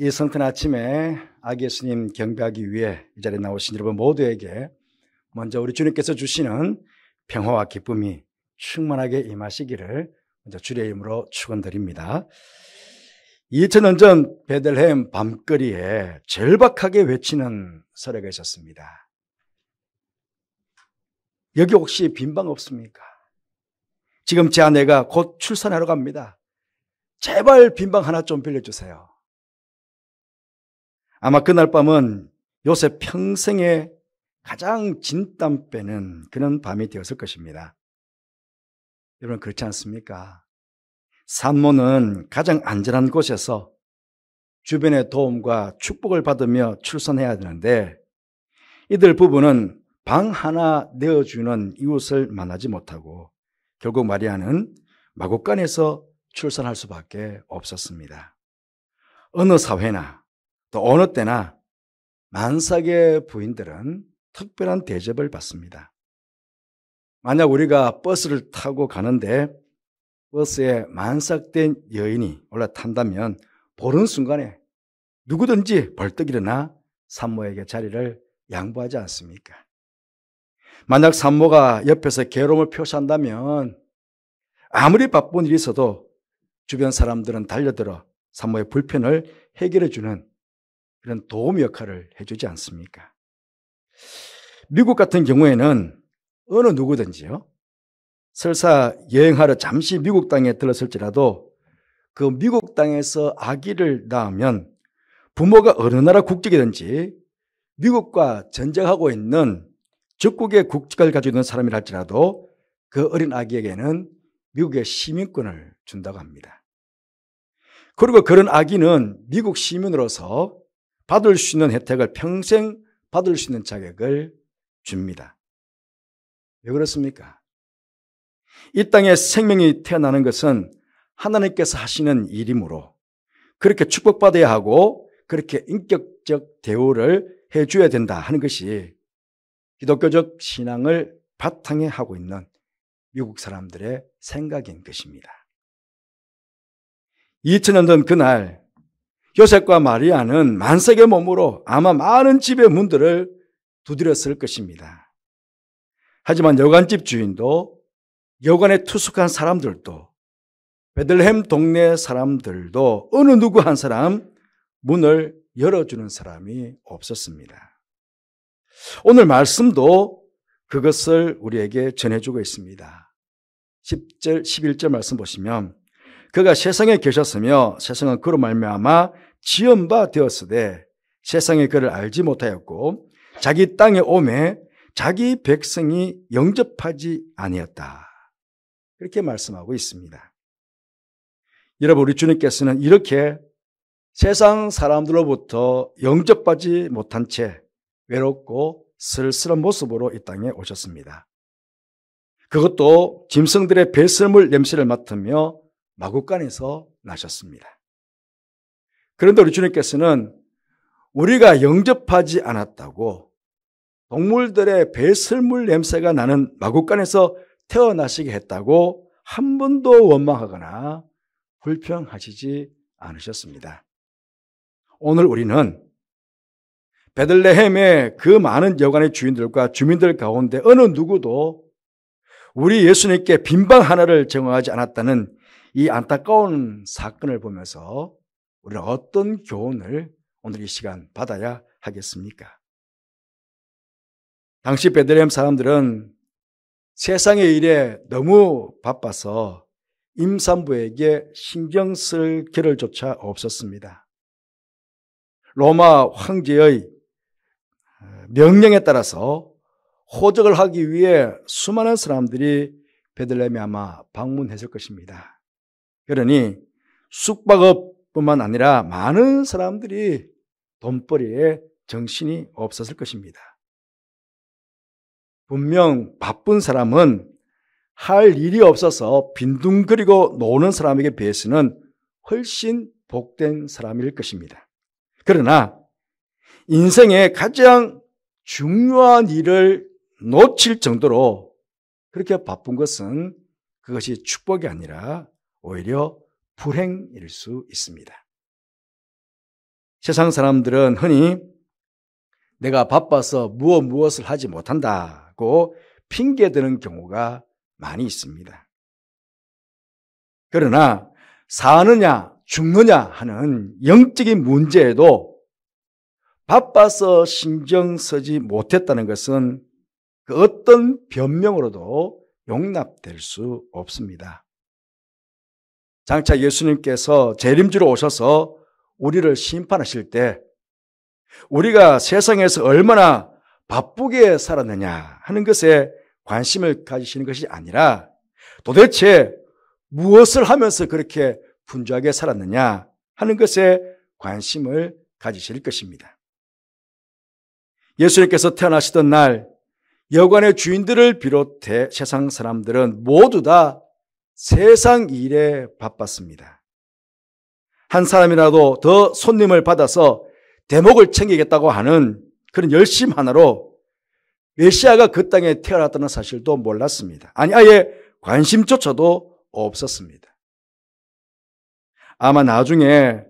이 성탄 아침에 아기 예수님 경배하기 위해 이 자리에 나오신 여러분 모두에게 먼저 우리 주님께서 주시는 평화와 기쁨이 충만하게 임하시기를 먼저 주의 이름으로 축원드립니다. 2000년 전 베들레헴 밤거리에 절박하게 외치는 소리가 있었습니다. 여기 혹시 빈방 없습니까? 지금 제 아내가 곧 출산하러 갑니다. 제발 빈방 하나 좀 빌려주세요. 아마 그날 밤은 요셉 평생에 가장 진땀 빼는 그런 밤이 되었을 것입니다. 여러분 그렇지 않습니까? 산모는 가장 안전한 곳에서 주변의 도움과 축복을 받으며 출산해야 되는데 이들 부부는 방 하나 내어주는 이웃을 만나지 못하고 결국 마리아는 마구간에서 출산할 수밖에 없었습니다. 어느 사회나 또 어느 때나 만삭의 부인들은 특별한 대접을 받습니다. 만약 우리가 버스를 타고 가는데 버스에 만삭된 여인이 올라탄다면 보는 순간에 누구든지 벌떡 일어나 산모에게 자리를 양보하지 않습니까? 만약 산모가 옆에서 괴로움을 표시한다면 아무리 바쁜 일이 있어도 주변 사람들은 달려들어 산모의 불편을 해결해 주는 그런 도움 역할을 해주지 않습니까? 미국 같은 경우에는 어느 누구든지요, 설사 여행하러 잠시 미국 땅에 들렀을지라도 그 미국 땅에서 아기를 낳으면 부모가 어느 나라 국적이든지 미국과 전쟁하고 있는 적국의 국적을 가지고 있는 사람이라 할지라도 그 어린 아기에게는 미국의 시민권을 준다고 합니다. 그리고 그런 아기는 미국 시민으로서 받을 수 있는 혜택을 평생 받을 수 있는 자격을 줍니다. 왜 그렇습니까? 이 땅에 생명이 태어나는 것은 하나님께서 하시는 일이므로 그렇게 축복받아야 하고 그렇게 인격적 대우를 해줘야 된다 하는 것이 기독교적 신앙을 바탕에 하고 있는 미국 사람들의 생각인 것입니다. 2000년 전 그날 요셉과 마리아는 만삭의 몸으로 아마 많은 집의 문들을 두드렸을 것입니다. 하지만 여관집 주인도 여관에 투숙한 사람들도 베들레헴 동네 사람들도 어느 누구 한 사람 문을 열어주는 사람이 없었습니다. 오늘 말씀도 그것을 우리에게 전해주고 있습니다. 10절, 11절 말씀 보시면 그가 세상에 계셨으며 세상은 그로 말미암아 지은 바 되었으되 세상이 그를 알지 못하였고 자기 땅에 오매 자기 백성이 영접하지 아니었다. 이렇게 말씀하고 있습니다. 여러분 우리 주님께서는 이렇게 세상 사람들로부터 영접받지 못한 채 외롭고 쓸쓸한 모습으로 이 땅에 오셨습니다. 그것도 짐승들의 배설물 냄새를 맡으며 마구간에서 나셨습니다. 그런데 우리 주님께서는 우리가 영접하지 않았다고 동물들의 배설물 냄새가 나는 마구간에서 태어나시게 했다고 한 번도 원망하거나 불평하시지 않으셨습니다. 오늘 우리는 베들레헴의 그 많은 여관의 주인들과 주민들 가운데 어느 누구도 우리 예수님께 빈방 하나를 제공하지 않았다는 이 안타까운 사건을 보면서 우리는 어떤 교훈을 오늘 이 시간 받아야 하겠습니까? 당시 베들레헴 사람들은 세상의 일에 너무 바빠서 임산부에게 신경 쓸 겨를조차 없었습니다. 로마 황제의 명령에 따라서 호적을 하기 위해 수많은 사람들이 베들레헴에 아마 방문했을 것입니다. 그러니 숙박업뿐만 아니라 많은 사람들이 돈벌이에 정신이 없었을 것입니다. 분명 바쁜 사람은 할 일이 없어서 빈둥거리고 노는 사람에게 비해서는 훨씬 복된 사람일 것입니다. 그러나 인생의 가장 중요한 일을 놓칠 정도로 그렇게 바쁜 것은 그것이 축복이 아니라 오히려 불행일 수 있습니다. 세상 사람들은 흔히 내가 바빠서 무엇을 하지 못한다고 핑계대는 경우가 많이 있습니다. 그러나 사느냐 죽느냐 하는 영적인 문제에도 바빠서 신경 쓰지 못했다는 것은 그 어떤 변명으로도 용납될 수 없습니다. 장차 예수님께서 재림주로 오셔서 우리를 심판하실 때 우리가 세상에서 얼마나 바쁘게 살았느냐 하는 것에 관심을 가지시는 것이 아니라 도대체 무엇을 하면서 그렇게 분주하게 살았느냐 하는 것에 관심을 가지실 것입니다. 예수님께서 태어나시던 날 여관의 주인들을 비롯해 세상 사람들은 모두 다 세상 일에 바빴습니다. 한 사람이라도 더 손님을 받아서 대목을 챙기겠다고 하는 그런 열심 하나로 메시아가 그 땅에 태어났다는 사실도 몰랐습니다. 아니 아예 관심조차도 없었습니다. 아마 나중에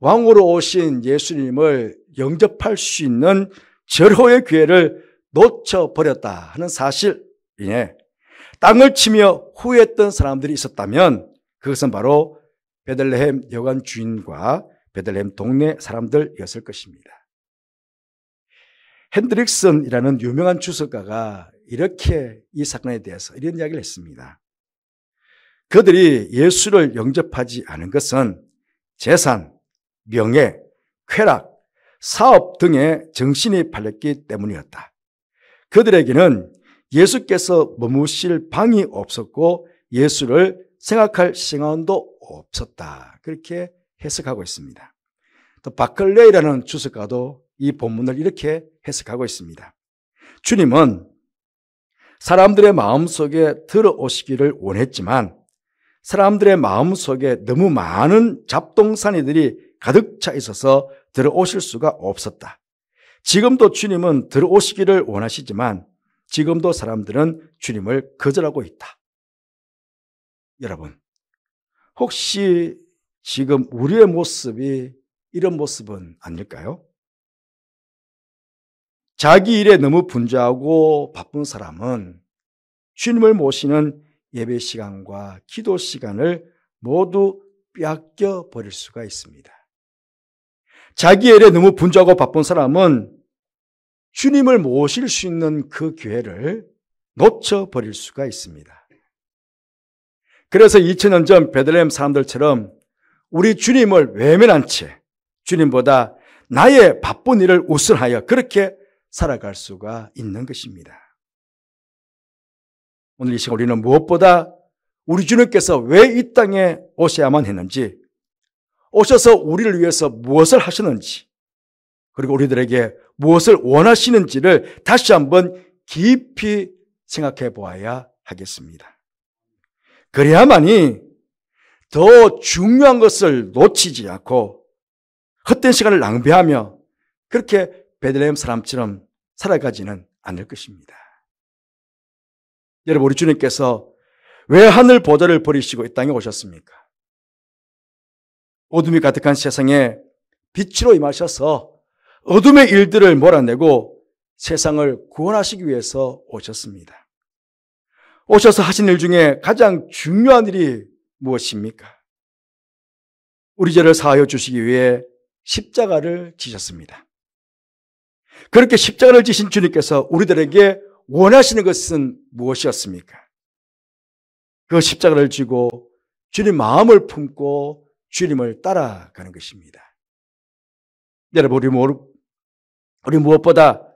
왕으로 오신 예수님을 영접할 수 있는 절호의 기회를 놓쳐버렸다 하는 사실 인해 땅을 치며 후회했던 사람들이 있었다면 그것은 바로 베들레헴 여관 주인과 베들레헴 동네 사람들이었을 것입니다. 핸드릭슨이라는 유명한 주석가가 이렇게 이 사건에 대해서 이런 이야기를 했습니다. 그들이 예수를 영접하지 않은 것은 재산, 명예, 쾌락, 사업 등에 정신이 팔렸기 때문이었다. 그들에게는 예수께서 머무실 방이 없었고 예수를 생각할 시간도 없었다. 그렇게 해석하고 있습니다. 또 바클레이라는 주석가도 이 본문을 이렇게 해석하고 있습니다. 주님은 사람들의 마음속에 들어오시기를 원했지만 사람들의 마음속에 너무 많은 잡동사니들이 가득 차 있어서 들어오실 수가 없었다. 지금도 주님은 들어오시기를 원하시지만 지금도 사람들은 주님을 거절하고 있다. 여러분, 혹시 지금 우리의 모습이 이런 모습은 아닐까요? 자기 일에 너무 분주하고 바쁜 사람은 주님을 모시는 예배 시간과 기도 시간을 모두 빼앗겨 버릴 수가 있습니다. 자기 일에 너무 분주하고 바쁜 사람은 주님을 모실 수 있는 그 기회를 놓쳐버릴 수가 있습니다. 그래서 2000년 전 베들레헴 사람들처럼 우리 주님을 외면한 채 주님보다 나의 바쁜 일을 우선하여 그렇게 살아갈 수가 있는 것입니다. 오늘 이 시간 우리는 무엇보다 우리 주님께서 왜 이 땅에 오셔야만 했는지, 오셔서 우리를 위해서 무엇을 하셨는지, 그리고 우리들에게 무엇을 원하시는지를 다시 한번 깊이 생각해 보아야 하겠습니다. 그래야만이 더 중요한 것을 놓치지 않고 헛된 시간을 낭비하며 그렇게 베들레헴 사람처럼 살아가지는 않을 것입니다. 여러분, 우리 주님께서 왜 하늘 보좌를 버리시고 이 땅에 오셨습니까? 어둠이 가득한 세상에 빛으로 임하셔서 어둠의 일들을 몰아내고 세상을 구원하시기 위해서 오셨습니다. 오셔서 하신 일 중에 가장 중요한 일이 무엇입니까? 우리 죄를 사하여 주시기 위해 십자가를 지셨습니다. 그렇게 십자가를 지신 주님께서 우리들에게 원하시는 것은 무엇이었습니까? 그 십자가를 지고 주님 마음을 품고 주님을 따라가는 것입니다. 여러분, 우리 무엇보다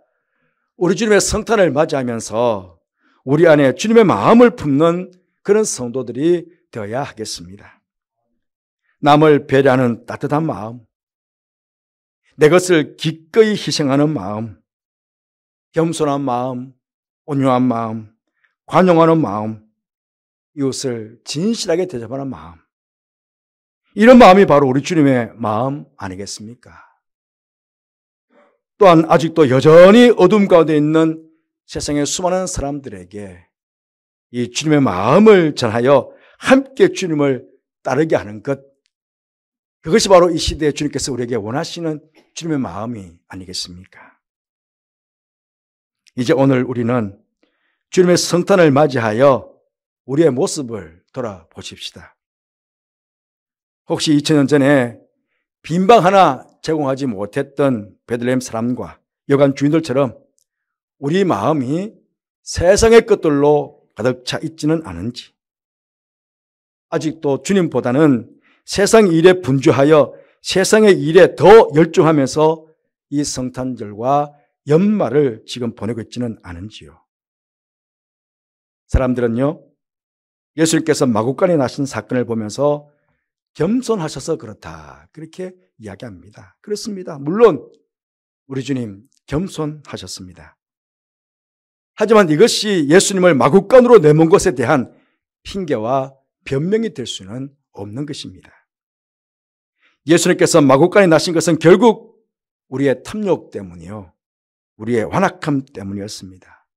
우리 주님의 성탄을 맞이하면서 우리 안에 주님의 마음을 품는 그런 성도들이 되어야 하겠습니다. 남을 배려하는 따뜻한 마음, 내 것을 기꺼이 희생하는 마음, 겸손한 마음, 온유한 마음, 관용하는 마음, 이웃을 진실하게 대접하는 마음, 이런 마음이 바로 우리 주님의 마음 아니겠습니까? 또한 아직도 여전히 어둠 가운데 있는 세상의 수많은 사람들에게 이 주님의 마음을 전하여 함께 주님을 따르게 하는 것, 그것이 바로 이 시대에 주님께서 우리에게 원하시는 주님의 마음이 아니겠습니까? 이제 오늘 우리는 주님의 성탄을 맞이하여 우리의 모습을 돌아보십시다. 혹시 2000년 전에 빈방 하나 제공하지 못했던 베들레헴 사람과 여관 주인들처럼 우리 마음이 세상의 것들로 가득 차 있지는 않은지, 아직도 주님보다는 세상 일에 분주하여 세상의 일에 더 열중하면서 이 성탄절과 연말을 지금 보내고 있지는 않은지요. 사람들은요, 예수님께서 마구간에 나신 사건을 보면서 겸손하셔서 그렇다, 그렇게 이야기합니다. 그렇습니다. 물론 우리 주님 겸손하셨습니다. 하지만 이것이 예수님을 마구간으로 내몬 것에 대한 핑계와 변명이 될 수는 없는 것입니다. 예수님께서 마구간에 나신 것은 결국 우리의 탐욕 때문이요, 우리의 완악함 때문이었습니다.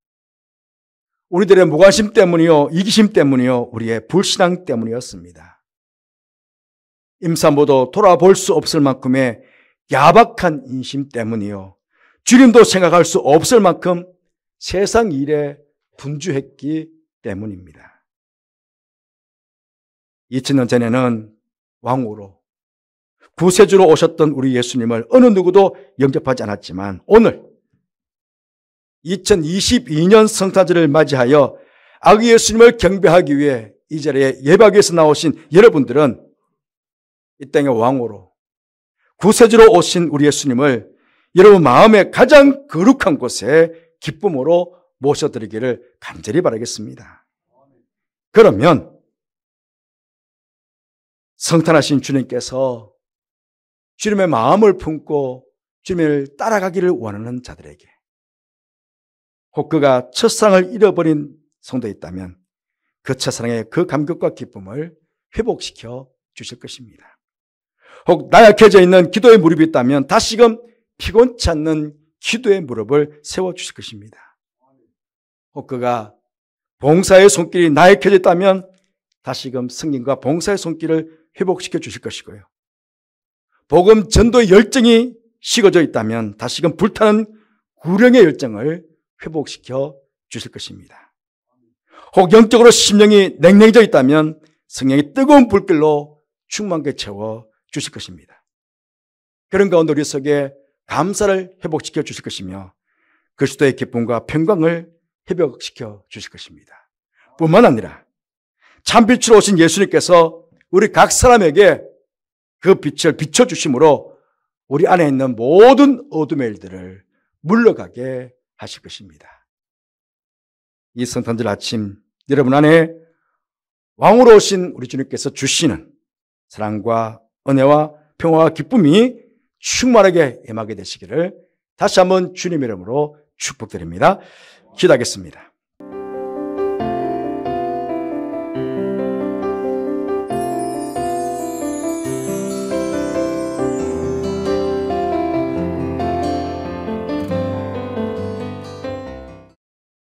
우리들의 무관심 때문이요, 이기심 때문이요, 우리의 불신앙 때문이었습니다. 임산부도 돌아볼 수 없을 만큼의 야박한 인심 때문이요, 주님도 생각할 수 없을 만큼 세상 일에 분주했기 때문입니다. 2000년 전에는 왕으로 구세주로 오셨던 우리 예수님을 어느 누구도 영접하지 않았지만, 오늘 2022년 성탄절을 맞이하여 아기 예수님을 경배하기 위해 이 자리에 예배하기에서 나오신 여러분들은 이 땅의 왕으로 구세주로 오신 우리 예수님을 여러분 마음의 가장 거룩한 곳에 기쁨으로 모셔드리기를 간절히 바라겠습니다. 그러면 성탄하신 주님께서 주님의 마음을 품고 주님을 따라가기를 원하는 자들에게, 혹 그가 첫사랑을 잃어버린 성도에 있다면 그 첫사랑의 그 감격과 기쁨을 회복시켜 주실 것입니다. 혹 나약해져 있는 기도의 무릎이 있다면 다시금 피곤치 않는 기도의 무릎을 세워주실 것입니다. 혹 그가 봉사의 손길이 나약해져 있다면 다시금 승인과 봉사의 손길을 회복시켜 주실 것이고요. 복음 전도의 열정이 식어져 있다면 다시금 불타는 구령의 열정을 회복시켜 주실 것입니다. 혹 영적으로 심령이 냉랭해져 있다면 성령의 뜨거운 불길로 충만하게 채워 주실 것입니다. 그런 가운데 우리 속에 감사를 회복시켜 주실 것이며 그리스도의 기쁨과 평강을 회복시켜 주실 것입니다. 뿐만 아니라 참빛으로 오신 예수님께서 우리 각 사람에게 그 빛을 비춰주심으로 우리 안에 있는 모든 어둠의 일들을 물러가게 하실 것입니다. 이 성탄절 아침 여러분 안에 왕으로 오신 우리 주님께서 주시는 사랑과 은혜와 평화와 기쁨이 충만하게 임하게 되시기를 다시 한번 주님의 이름으로 축복드립니다. 기도하겠습니다.